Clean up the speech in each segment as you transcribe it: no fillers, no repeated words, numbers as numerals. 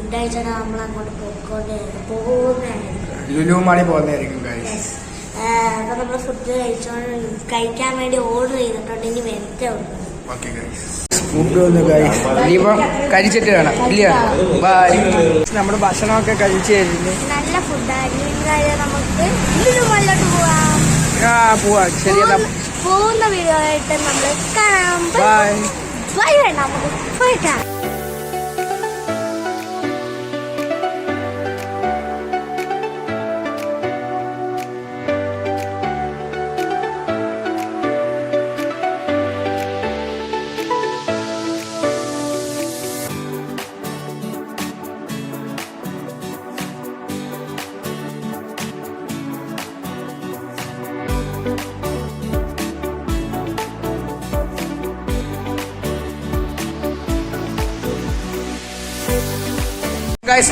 Food കഴിച്ചാൽ നമ്മൾ അങ്ങോട്ട് പോകുന്നതായിരിക്കും. ലുലു മാളിൽ പോകുന്നതായിരിക്കും. അപ്പൊ നമ്മള് ഫുഡ് കഴിക്കാൻ വേണ്ടി ഓർഡർ ചെയ്തിട്ടുണ്ട്. ഇനി വരത്തെ ഉണ്ട്. ഫുഡ് ഒന്ന് ഇനിയിപ്പം കഴിച്ചിട്ട് വേണം ഇല്ല. നമ്മുടെ ഭക്ഷണമൊക്കെ കഴിച്ചു കഴിഞ്ഞു. നല്ല ഫുഡാണ്. നമുക്ക് ലുലു മാളിലോട്ട് പോവാം. ശരി, പോകുന്ന വീഡിയോ ആയിട്ട് നമ്മൾ കാണാം. ബൈ. നമുക്ക് പോയിട്ടാ.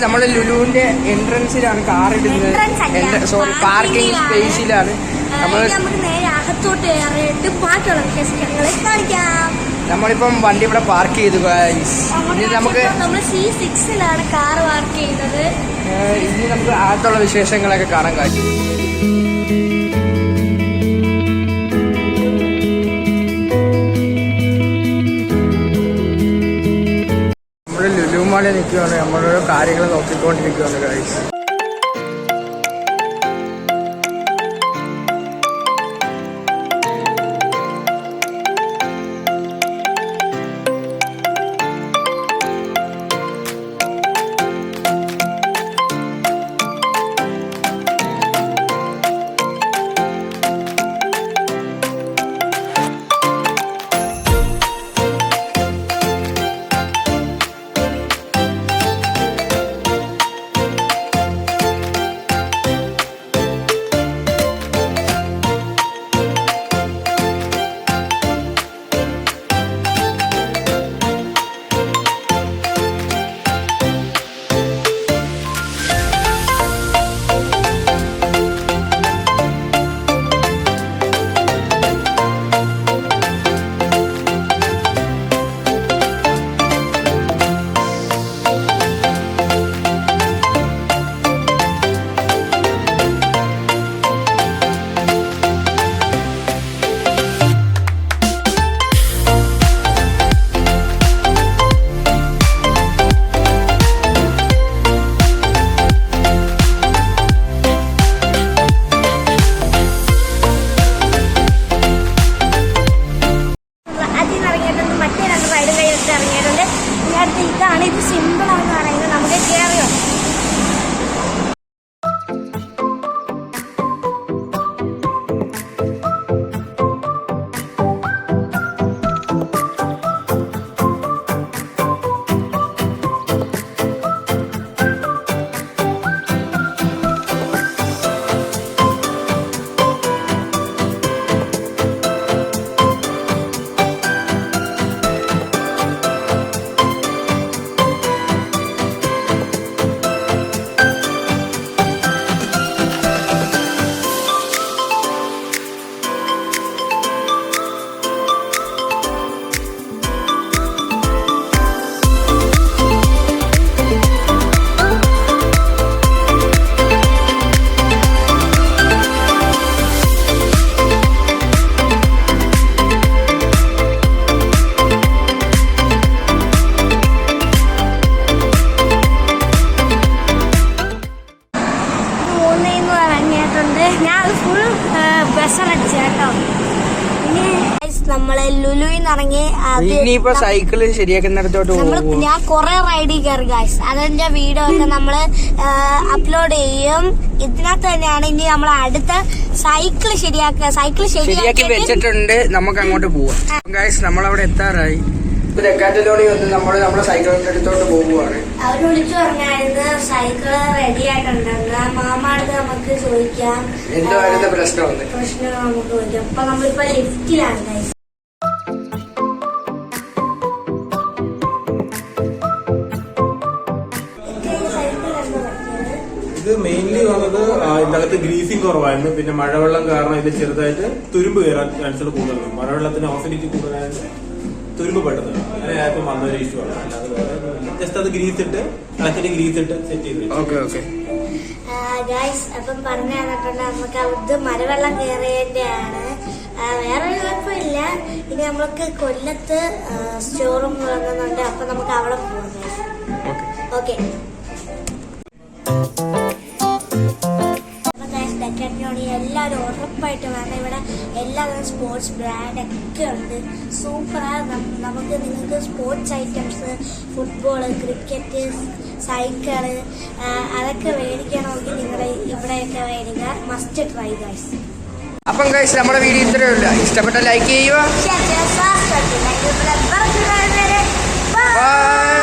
നമ്മൾ ലുലുവിന്റെ എൻട്രൻസിലാണ് കാർ ഇടുന്നത്. സോറി, പാർക്കിംഗ് സ്പേസിലാണ് നമ്മൾ. നമ്മളിപ്പം വണ്ടി ഇവിടെ പാർക്ക് ചെയ്തു. ഇനി നമുക്ക് C6-ലാണ് കാർ പാർക്ക് ചെയ്യുന്നത്. ഇനി നമുക്ക് അകത്തുള്ള വിശേഷങ്ങളൊക്കെ കാണാൻ കഴിയും. ലുലു മാളിൽ നിൽക്കുകയാണ്. നമ്മളോരോ കാര്യങ്ങൾ നോക്കിക്കൊണ്ടിരിക്കുകയാണ് ഗൈസ്. ഇതാണ്. ഇത് സിമ്പിൾ ആണെന്ന് പറയുന്നത്. നമുക്ക് കയറിയോ. നമ്മളെ ലുലുവിന്ന് ഇറങ്ങി ഇനിയിപ്പോ സൈക്കിള് ശരിയാക്കുന്നിടത്തോട്ട് ഞാൻ കൊറേ റൈഡിൽ കയറി ഗൈസ്. അതിന്റെ വീഡിയോ ഒക്കെ നമ്മള് അപ്ലോഡ് ചെയ്യും. ഇതിനകത്ത് തന്നെയാണ് ഇനി നമ്മൾ അടുത്ത സൈക്കിൾ ശരിയാക്കി വെച്ചിട്ടുണ്ട്. നമുക്ക് അങ്ങോട്ട് പോവാം ഗൈസ്. നമ്മളവിടെ എത്താറായി. ഡെക്കാത്തലോണി വന്ന് നമ്മുടെ സൈക്കിളിന്റെ അടുത്തോട്ട് പോവുകയാണ്. അവര് വിളിച്ചു പറഞ്ഞായിരുന്നു സൈക്കിള് റെഡി ആയിട്ടുണ്ടെന്ന്. മാമാടുത്ത് നമുക്ക് ചോദിക്കാം എന്തായിരുന്നു പ്രശ്നം നമുക്ക് ചോദിക്കാം. അപ്പൊ നമ്മളിപ്പോ ലിഫ്റ്റിലാണ് ഗൈസ്. ഇത് മെയിൻലി വന്നത് ഇതിനകത്ത് ഗ്രീസിംഗ് കുറവായിരുന്നു. പിന്നെ മഴവെള്ളം കാരണം ഇത് ചെറുതായിട്ട് തുരുമ്പ് കയറാൻ ചാൻസുകൾ കൂടുതലാണ്. മഴവെള്ളത്തിന് ഓസിഡിറ്റി കൂടുതലായിട്ട് തുരുമ്പ് പെട്ടെന്ന് അങ്ങനെ ആയപ്പോൾ വന്നൊരു ഇഷ്യൂ ആണ്. അല്ലാതെ വേറെ ജസ്റ്റ് അത് ഗ്രീസ് ഇട്ട് ഇളക്കിട്ട് ഗ്രീസ് ഇട്ട് സെറ്റ് ചെയ്ത് ഓക്കെ ഓക്കെ ഗൈസ് അപ്പം പറഞ്ഞു തന്നിട്ടുണ്ട് നമുക്ക് ഇത് മരവെള്ളം കയറിയതിന്റെയാണ്. വേറെ ഒരു കുഴപ്പമില്ല. ഇനി നമ്മൾക്ക് കൊല്ലത്ത് സ്റ്റോർ റൂം തുടങ്ങുന്നുണ്ട്. അപ്പൊ നമുക്ക് അവിടെ പോകാം ഗൈസ്. ഓക്കെ എല്ലാവരും ഉറപ്പായിട്ട് വേണം. ഇവിടെ എല്ലാവരും സ്പോർട്സ് ബ്രാൻഡ് ഒക്കെ ഉണ്ട്. സൂപ്പറാണ്. നമുക്ക് നിങ്ങൾക്ക് sports items, football, cricket, cycle അതൊക്കെ മേടിക്കണമെങ്കിൽ നിങ്ങൾ ഇവിടെയൊക്കെ മേടിക്കുക. Must try guys. അപ്പം ഗൈസ് നമ്മുടെ വീഡിയോ ഇത്രയേ ഉള്ളൂ. ഇഷ്ടപ്പെട്ട ലൈക്ക് ചെയ്യുക. ബൈ.